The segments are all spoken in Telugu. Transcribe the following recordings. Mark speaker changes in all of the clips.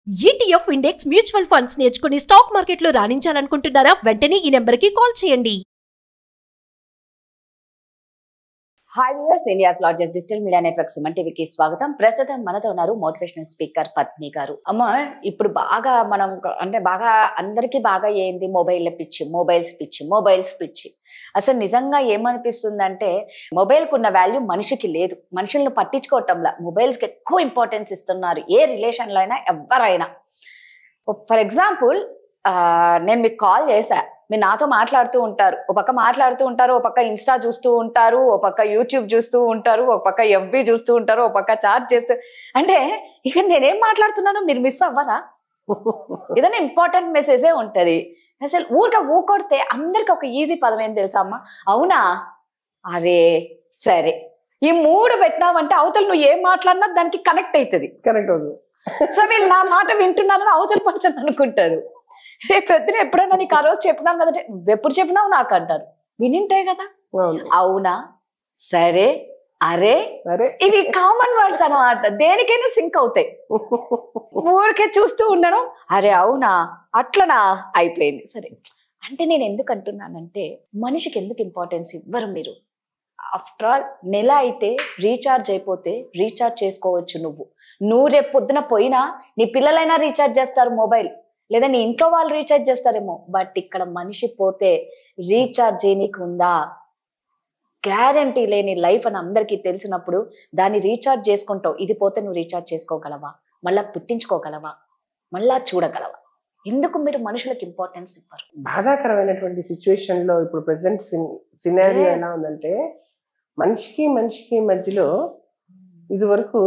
Speaker 1: ETF ఇండెక్స్ మ్యూచువల్ ఫండ్స్ నేర్చుకుని స్టాక్ మార్కెట్లో రాణించాలనుకుంటున్నారా? వెంటనే ఈ నెంబర్కి కాల్ చేయండి.
Speaker 2: Hi viewers, India's largest digital media network Suman టీవీకి స్వాగతం. ప్రస్తుతం మనతో ఉన్నారు మోటివేషనల్ స్పీకర్ పద్మిని గారు. అమ్మ, ఇప్పుడు బాగా బాగా అందరికీ బాగా ఏంది మొబైల్స్ పిచ్చి. అసలు నిజంగా ఏమనిపిస్తుందంటే మొబైల్కి ఉన్న వాల్యూ మనిషికి లేదు. మనుషులను పట్టించుకోవటంలా మొబైల్స్కి ఎక్కువ ఇంపార్టెన్స్ ఇస్తున్నారు. ఏ రిలేషన్లో అయినా ఎవరైనా. ఫర్ ఎగ్జాంపుల్, నేను మీకు కాల్ చేశా, మీరు నాతో మాట్లాడుతూ ఉంటారు, ఒక పక్క మాట్లాడుతూ ఉంటారు, ఒక పక్క ఇన్స్టా చూస్తూ ఉంటారు, ఒక పక్క యూట్యూబ్ చూస్తూ ఉంటారు, ఒక పక్క ఎఫ్బీ చూస్తూ ఉంటారు, ఒక పక్క చాట్ చేస్తూ, అంటే ఇక నేనేం మాట్లాడుతున్నానో మీరు మిస్ అవ్వరా? ఏదైనా ఇంపార్టెంట్ మెసేజే ఉంటది. అసలు ఊకొడితే అందరికి ఒక ఈజీ పదం ఏం తెలుసా అమ్మ? అవునా, అరే, సరే. ఈ మూడు పెట్టినామంటే అవతల నువ్వు ఏం మాట్లాడినా దానికి కనెక్ట్ అవుతుంది. సో వీళ్ళు నా మాట వింటున్నారని అవతల పర్సన్ అనుకుంటారు. రేపు పొద్దున ఎప్పుడైనా నీకు ఆ రోజు చెప్పినాం కదంటే నువ్వెప్పుడు చెప్పినావు నాకు అంటారు. వినింటే కదా. అవునా, సరే, అరే, ఇవి కామన్ వర్డ్స్ అన్నమాట. దేనికైనా సింక్ అవుతాయి. ఊరికే చూస్తూ ఉండడం, అరే అవునా, అట్లనా, అయిపోయింది. సరే అంటే నేను ఎందుకు అంటున్నానంటే, మనిషికి ఎందుకు ఇంపార్టెన్స్ ఇవ్వరు మీరు? ఆఫ్టర్ ఆల్ నెల అయితే రీఛార్జ్ అయిపోతే రీఛార్జ్ చేసుకోవచ్చు. నువ్వు రేపు పొద్దున పోయినా నీ పిల్లలైనా రీఛార్జ్ చేస్తారు మొబైల్, లేదా నీ ఇంట్లో వాళ్ళు రీఛార్జ్ చేస్తారేమో. బట్ ఇక్కడ మనిషి పోతే రీఛార్జ్ చేయనీకి ఉందా? గ్యారంటీ లేని లైఫ్ అని అందరికీ తెలిసినప్పుడు దాన్ని రీఛార్జ్ చేసుకుంటావు. ఇది పోతే నువ్వు రీఛార్జ్ చేసుకోగలవా? మళ్ళా పుట్టించుకోగలవా? మళ్ళా చూడగలవా? ఎందుకు మీరు మనుషులకు ఇంపార్టెన్స్ ఇవ్వరు?
Speaker 3: బాధాకరమైనటువంటి సిచ్యువేషన్ లో ఇప్పుడు ప్రెసెంట్ సినారియో ఎలా ఉందంటే, మనిషికి మధ్యలో ఇది వరకు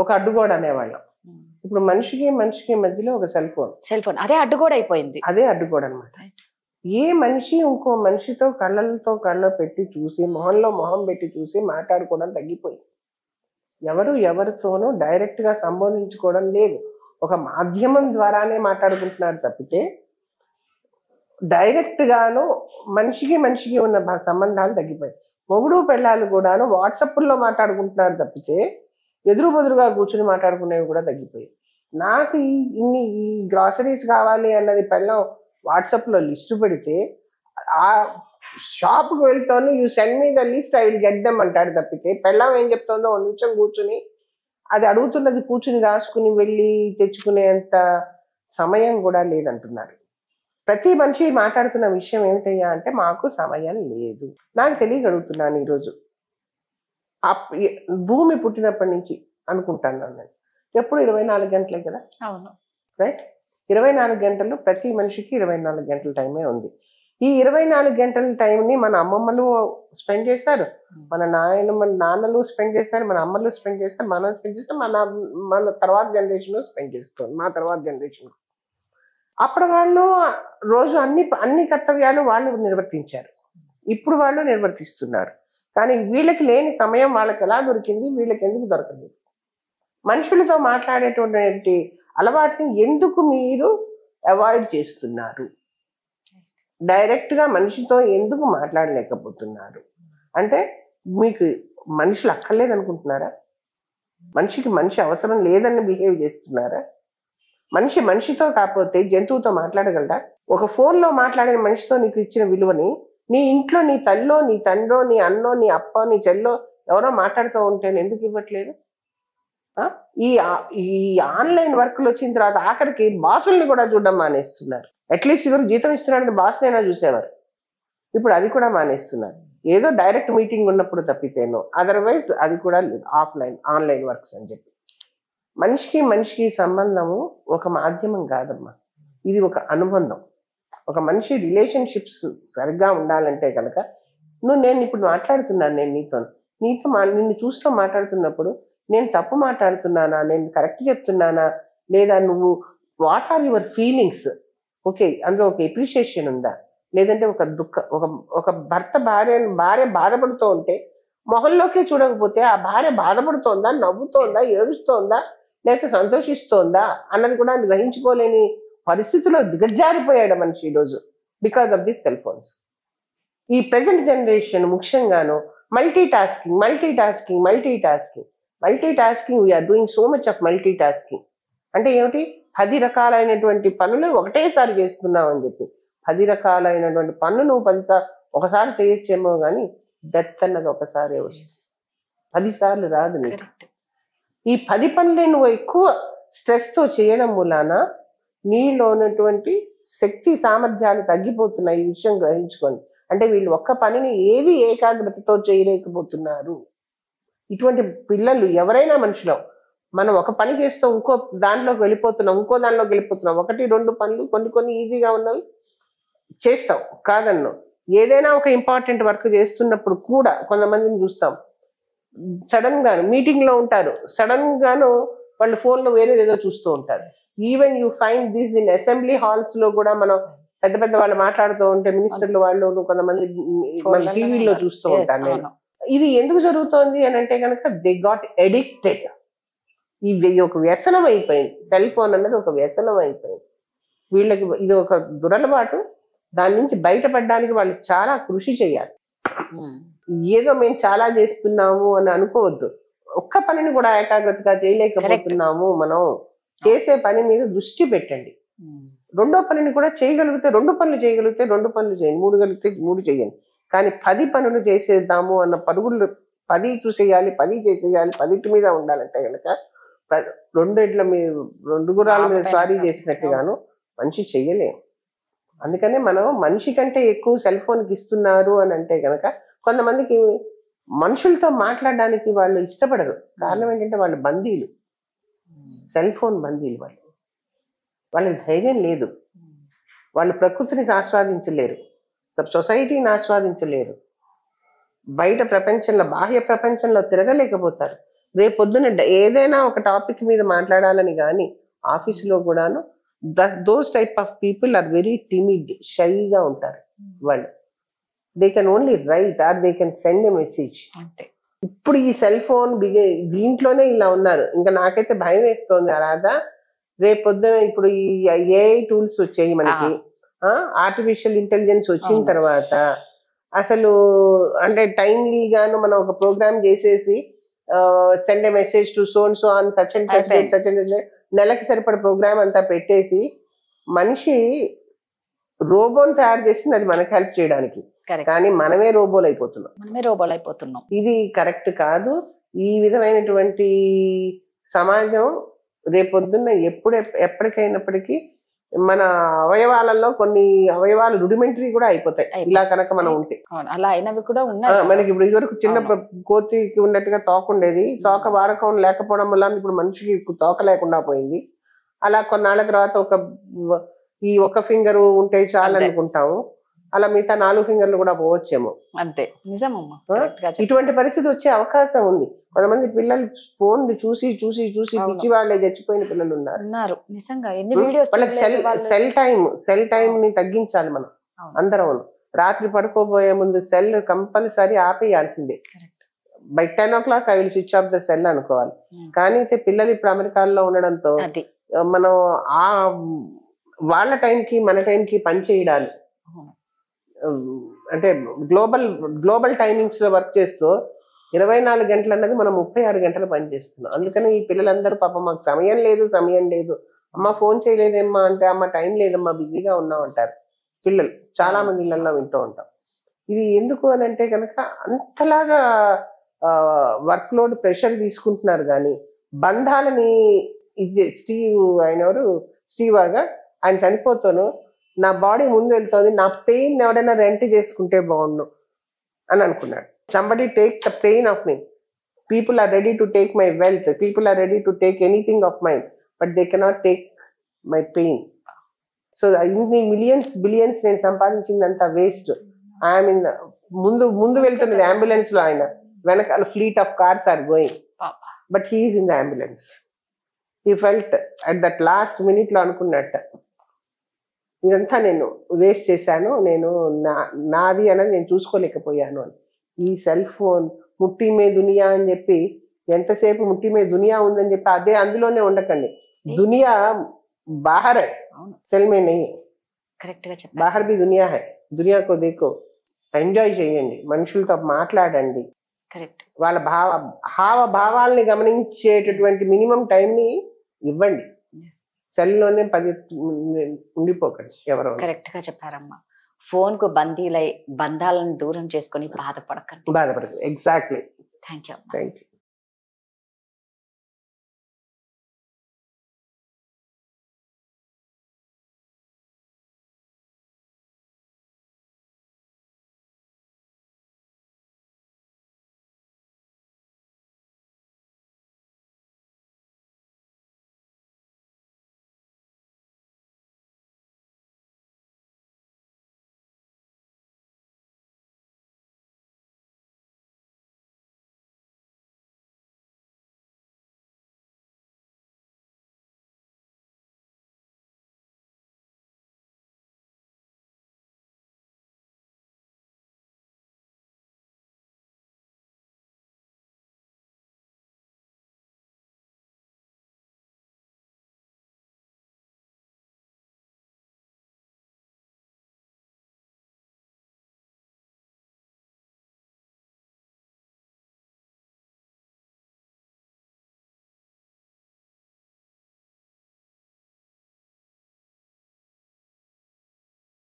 Speaker 3: ఒక అడ్డుగోడ అనేవాళ్ళం. ఇప్పుడు మనిషికి మధ్యలో ఒక సెల్ ఫోన్
Speaker 2: అదే అడ్డుగోడ అయిపోయింది.
Speaker 3: అదే అడ్డుగోడ అనమాట. ఏ మనిషి ఇంకో మనిషితో కళ్ళతో కళ్ళ పెట్టి చూసి, మొహంలో మొహం పెట్టి చూసి మాట్లాడుకోవడం తగ్గిపోయింది. ఎవరితోనూ డైరెక్ట్ గా సంబోధించుకోవడం లేదు. ఒక మాధ్యమం ద్వారానే మాట్లాడుకుంటున్నారు తప్పితే డైరెక్ట్ గాను మనిషికి ఉన్న సంబంధాలు తగ్గిపోయాయి. మొగుడు పెళ్ళాలు కూడాను వాట్సాప్లో మాట్లాడుకుంటున్నారు తప్పితే ఎదురుబెదురుగా కూర్చుని మాట్లాడుకునేవి కూడా తగ్గిపోయాయి. నాకు ఈ గ్రాసరీస్ కావాలి అన్నది పెళ్ళం వాట్సాప్లో లిస్టు పెడితే, ఆ షాప్కి వెళ్తాను, you send me the list, I will get them అంటాడు తప్పితే పెళ్ళం ఏం చెప్తుందో ఒక నిమిషం కూర్చుని అది అడుగుతున్నది కూర్చుని రాసుకుని వెళ్ళి తెచ్చుకునేంత సమయం కూడా లేదంటున్నారు. ప్రతి మనిషి మాట్లాడుతున్న విషయం ఏమిటయ్యా అంటే, మాకు సమయం లేదు. నాకు తెలియగలుగుతున్నాను ఈరోజు భూమి పుట్టినప్పటి నుంచి అనుకుంటాను నేను, ఎప్పుడు 24 గంటలే కదా.
Speaker 2: అవును,
Speaker 3: రైట్. 24 గంటలు ప్రతి మనిషికి 24 గంటల టైమే ఉంది. ఈ 24 గంటల టైంని మన అమ్మమ్మలు స్పెండ్ చేస్తారు, మన నాన్నలు స్పెండ్ చేస్తారు, మన అమ్మలు స్పెండ్ చేస్తారు, మనం స్పెండ్ చేస్తాం, మన తర్వాత జనరేషన్ స్పెండ్ చేస్తాం, మా తర్వాత జనరేషన్. అప్పుడు వాళ్ళు రోజు అన్ని కర్తవ్యాలు వాళ్ళు నిర్వర్తించారు, ఇప్పుడు వాళ్ళు నిర్వర్తిస్తున్నారు. కానీ వీళ్ళకి లేని సమయం వాళ్ళకి ఎలా దొరికింది, వీళ్ళకి ఎందుకు దొరకలేదు? మనుషులతో మాట్లాడేటువంటి అలవాటుని ఎందుకు మీరు అవాయిడ్ చేస్తున్నారు? డైరెక్ట్గా మనిషితో ఎందుకు మాట్లాడలేకపోతున్నారు? అంటే మీకు మనుషులు అక్కర్లేదు అనుకుంటున్నారా? మనిషి అవసరం లేదని బిహేవ్ చేస్తున్నారా? మనిషితో కాకపోతే జంతువుతో మాట్లాడగలరా? ఒక ఫోన్లో మాట్లాడిన మనిషితో నీకు ఇచ్చిన విలువని నీ ఇంట్లో నీ తల్లో, నీ తండ్రో, నీ అన్నో, నీ అప్పో, నీ చెల్లో ఎవరో మాట్లాడుతూ ఉంటే ఎందుకు ఇవ్వట్లేదు? ఈ ఆన్లైన్ వర్క్లు వచ్చిన తర్వాత ఆఖరికి బాసుల్ని కూడా చూడడం మానేస్తున్నారు. అట్లీస్ట్ ఇద్దరు జీతం ఇస్తున్నారని బాస్నైనా చూసేవారు, ఇప్పుడు అది కూడా మానేస్తున్నారు. ఏదో డైరెక్ట్ మీటింగ్ ఉన్నప్పుడు తప్పితేనో, అదర్వైజ్ అది కూడా లేదు. ఆన్లైన్ వర్క్స్ అని చెప్పి మనిషికి సంబంధము ఒక మాధ్యమం కాదమ్మా, ఇది ఒక అనుబంధం. ఒక మనిషి రిలేషన్షిప్స్ సరిగ్గా ఉండాలంటే కనుక నేను ఇప్పుడు మాట్లాడుతున్నాను, నిన్ను చూస్తూ మాట్లాడుతున్నప్పుడు నేను తప్పు మాట్లాడుతున్నానా, నేను కరెక్ట్ చెప్తున్నానా, లేదా నువ్వు what are your feelings? Okay, అందులో ఒక ఎప్రిషియేషన్ ఉందా? లేదంటే ఒక భార్య బాధపడుతూ ఉంటే మొహంలోకి చూడకపోతే ఆ భార్య బాధపడుతోందా, నవ్వుతోందా, ఏడుస్తోందా, లేకపోతే సంతోషిస్తోందా అన్నది కూడా గ్రహించుకోలేని పరిస్థితిలో దిగజారిపోయాడు మనిషి ఈరోజు, because of this cell phones. ఈ ప్రెజెంట్ జనరేషన్ ముఖ్యంగాను multitasking, we are doing so much of multitasking. అంటే ఏమిటి 10 రకాలైనటువంటి పనులు ఒకటేసారి చేస్తున్నావు అని చెప్పి. 10 రకాలైనటువంటి పనులు నువ్వు 10 సార్లు ఒకసారి చేయొచ్చేమో కానీ డెత్ అన్నది ఒకసారి వస్తుంది, 10 సార్లు రాదు నీకు. ఈ 10 పనులే నువ్వు ఎక్కువ స్ట్రెస్తో చేయడం మూలాన నీలో ఉన్నటువంటి శక్తి సామర్థ్యాలు తగ్గిపోతున్నాయి. ఈ విషయం గ్రహించుకోండి. అంటే వీళ్ళు ఒక్క పనిని ఏది ఏకాగ్రతతో చేయలేకపోతున్నారు. ఇటువంటి పిల్లలు ఎవరైనా మనుషులు, మనం ఒక పని చేస్తూ ఇంకో దాంట్లోకి వెళ్ళిపోతున్నాం, ఇంకో దానిలోకి వెళ్ళిపోతున్నాం. 1-2 పనులు కొన్ని ఈజీగా ఉన్నవి చేస్తాం కాదన్ను. ఏదైనా ఒక ఇంపార్టెంట్ వర్క్ చేస్తున్నప్పుడు కూడా కొంతమందిని చూస్తాం, సడన్ గాను మీటింగ్ లో ఉంటారు, సడన్ గాను వాళ్ళు ఫోన్ లో వేరే ఏదో చూస్తూ ఉంటారు. Even you find this in assembly halls లో కూడా. మనం పెద్ద పెద్ద వాళ్ళు మాట్లాడుతూ ఉంటే మినిస్టర్లు వాళ్ళు కొంతమంది మన టీవీలో చూస్తూ ఉంటాను నేను. ఇది ఎందుకు జరుగుతోంది అని అంటే కనుక దే గాట్ అడిక్టెడ్. ఇది ఒక వ్యసనం అయిపోయింది. సెల్ ఫోన్ అన్నది ఒక వ్యసనం అయిపోయింది వీళ్ళకి. ఇది ఒక దురలవాటు. దాని నుంచి బయటపడడానికి వాళ్ళు చాలా కృషి చేయాలి. ఏదో మేము చాలా చేస్తున్నాము అని అనుకోవద్దు. ఒక్క పనిని కూడా ఏకాగ్రతగా చేయలేకపోతున్నాము. మనం చేసే పని మీద దృష్టి పెట్టండి. రెండో పనిని కూడా చేయగలిగితే 2 పనులు చేయగలిగితే 2 పనులు చేయండి, 3 కలిగితే 3 చేయండి. కానీ 10 పనులు చేసేద్దాము అన్న పరుగులు 10 చేయాలి, 10 చేసేయాలి, 10 మీద ఉండాలంటే కనుక 2 గుర్రాల మీద స్వారీ చేసినట్టుగాను మనిషి చెయ్యలేము. అందుకనే మనం మనిషి కంటే ఎక్కువ సెల్ ఫోన్కి ఇస్తున్నారు అని అంటే కనుక కొంతమందికి మనుషులతో మాట్లాడడానికి వాళ్ళు ఇష్టపడరు. కారణం ఏంటంటే వాళ్ళు బందీలు, సెల్ ఫోన్ బందీలు. వాళ్ళకి ధైర్యం లేదు. వాళ్ళు ప్రకృతిని ఆస్వాదించలేరు, సొసైటీని ఆస్వాదించలేరు, బయట ప్రపంచంలో బాహ్య ప్రపంచంలో తిరగలేకపోతారు. రేపొద్దున ఏదైనా ఒక టాపిక్ మీద మాట్లాడాలని కానీ ఆఫీసులో కూడాను those type of people are very timid, షైగా ఉంటారు వాళ్ళు. They can only write or they can send a message. ఇప్పుడు ఈ సెల్ ఫోన్ దీంట్లోనే ఇలా ఉన్నారు. ఇంకా నాకైతే భయం వేస్తోంది అలాగా. రేపొద్దున ఇప్పుడు ఈ ఏఐ టూల్స్ వచ్చాయి మనకి, ఆర్టిఫిషియల్ ఇంటెలిజెన్స్ వచ్చిన తర్వాత అసలు అంటే టైమ్లీగాను మనం ఒక ప్రోగ్రామ్ చేసేసి send a message to so and so on such and such date such and such, నెలకి సరిపడ ప్రోగ్రామ్ అంతా పెట్టేసి మనిషి రోబోని తయారు చేసింది అది మనకి హెల్ప్ చేయడానికి. కానీ మనమే రోబోలు అయిపోతున్నాం. ఇది కరెక్ట్ కాదు. ఈ విధమైనటువంటి సమాజం రేపొద్దున్న ఎప్పటికైనప్పటికీ మన అవయవాలలో కొన్ని అవయవాలు రుడిమెంటరీ కూడా అయిపోతాయి ఇలా కనుక మనం ఉంటే.
Speaker 2: అలా అయినవి కూడా ఉన్నాయి
Speaker 3: మనకి. ఇప్పుడు ఇదివరకు చిన్న కోతికి ఉన్నట్టుగా తోక ఉండేది, తోక వాడకం లేకపోవడం వల్ల ఇప్పుడు మనిషికి తోక లేకుండా పోయింది. అలా కొన్నాళ్ళ తర్వాత ఈ ఒక ఫింగర్ ఉంటే చాలు అనుకుంటాము, అలా మిగతా 4 ఫింగర్లు కూడా పోవచ్చేమో.
Speaker 2: అంతే, నిజమమ్మా.
Speaker 3: ఇటువంటి పరిస్థితి వచ్చే అవకాశం ఉంది. కొంతమంది పిల్లలు ఫోన్ చూసి చూసి చూసి పిచ్చి వాళ్ళే చచ్చిపోయిన పిల్లలు ఉన్నారు.
Speaker 2: నిజంగా ఎన్ని వీడియోస్.
Speaker 3: వాళ్ళకి సెల్ టైం ని తగ్గించాలి మనం అందరం. రాత్రి పడుకోబోయే ముందు సెల్ కంపల్సరీ ఆపేయాల్సిందే. By 10 o'clock I will switch off the cell అనుకోవాలి. కానీ పిల్లలు ఇప్పుడు అమెరికాలో ఉండడంతో మనం ఆ వాళ్ళ టైంకి మన టైంకి పని చేయడాలి. అంటే గ్లోబల్ టైమింగ్స్ లో వర్క్ చేస్తూ 24 గంటలు అన్నది మనం 36 గంటలు పని చేస్తున్నాం. అందుకని ఈ పిల్లలందరూ పాపం మాకు సమయం లేదు, అమ్మ ఫోన్ చేయలేదేమ్మా అంటే అమ్మ టైం లేదమ్మా బిజీగా ఉన్నాం అంటారు పిల్లలు. చాలా మంది ఇళ్లలో వింటూ ఉంటాం. ఇది ఎందుకు అని అంటే కనుక అంతలాగా వర్క్ లోడ్ ప్రెషర్ తీసుకుంటున్నారు. కానీ బంధాలని స్టీవాగా ఆయన చనిపోతాను, నా బాడీ ముందు వెళ్తోంది, నా పెయిన్ ఎవడైనా రెంట్ చేసుకుంటే బాగుండు అని అనుకున్నాడు. Somebody take the pain of me. People are ready to take my wealth, people are ready to take anything of mind, but they cannot take my pain. So ఇన్ని మిలియన్స్ బిలియన్స్ నేను సంపాదించిందంతా వేస్ట్. ఐఎమ్ ఇన్ ముందు వెళ్తున్నది అంబులెన్స్ లో, ఆయన వెనకాల fleet of cars are going, but he's in the ambulance. He felt at that last minute లో అనుకున్నట్ట, ఇదంతా నేను వేస్ట్ చేశాను, నేను నాది అనేది నేను చూసుకోలేకపోయాను అని. ఈ సెల్ ఫోన్ ముట్టి మే దునియా అని చెప్పి ఎంతసేపు ముట్టి మే దునియా ఉందని చెప్పి అదే అందులోనే ఉండకండి. దునియా బాహర్ హై, సెల్ మే నహీ. బాహర్ బి దునియా హై, దునియాకో దేకో, ఎంజాయ్ చేయండి, మనుషులతో మాట్లాడండి, వాళ్ళ హావ భావాల్ని గమనించేటటువంటి మినిమం టైంని ఇవ్వండి. సెల్లోనే 10 ఉండిపోకండి ఎవరో.
Speaker 2: కరెక్ట్ గా చెప్పారమ్మా. ఫోన్ కు బందీలై బంధాలను దూరం చేసుకొని బాధపడకండి.
Speaker 3: బాధపడకండి. Exactly.
Speaker 2: Thank you.
Speaker 3: Thank you.